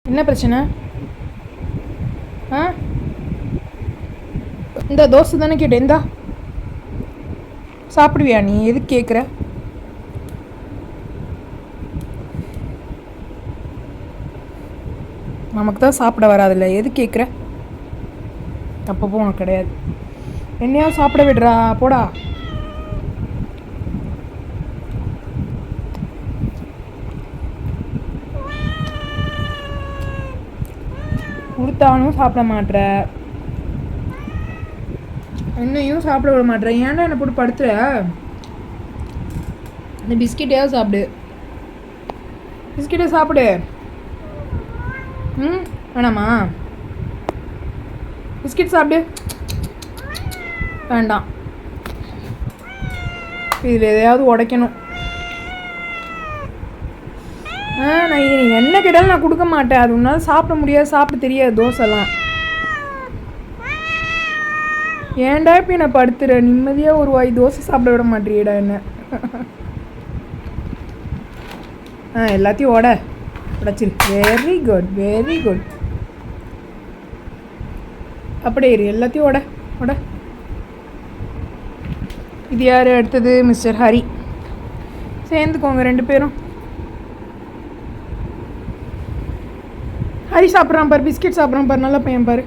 என்ன பிரச்சனை? ஆ, இந்த தோசை தானே கேட்டேன். இந்தா சாப்பிடுவியா நீ? எதுக்கு கேட்குற? நமக்கு தான் சாப்பிட வராதில்ல, எது கேட்குற? அப்பப்போ உனக்கு கிடையாது. என்னையாவது சாப்பிட விடுறா, போடா. கொடுத்தாலும் சாப்பிட மாட்ற, என்னையும் சாப்பிட விட மாட்டேன். ஏன்டா என்னை போட்டு படுத்துற? இந்த பிஸ்கெட்டையாவது சாப்பிடு. பிஸ்கெட்டை சாப்பிடு. ம், வேணாமா? பிஸ்கெட் சாப்பிடு. வேண்டாம், இதில் எதையாவது உடைக்கணும். நான் நீ என்ன கேட்டாலும் நான் கொடுக்க மாட்டேன். அது உன்னால் சாப்பிட முடியாது, சாப்பிட தெரியாது தோசைலாம். ஏன்டா இப்போ என்னை படுத்துற? நிம்மதியாக ஒரு வாய் தோசை சாப்பிட விட மாட்டேறியடா என்ன? எல்லாத்தையும் உடைச்சிரு. Very good, very good. அப்படியே இரு, எல்லாத்தையும் உட. இது யார் அடுத்தது? மிஸ்டர் ஹரி. சேர்ந்துக்கோங்க 2 பேரும். ஹரி சாப்பிட்றான் பாரு, பிஸ்கெட் சாப்பிட்றான் பாரு, நல்ல பையன் பாரு.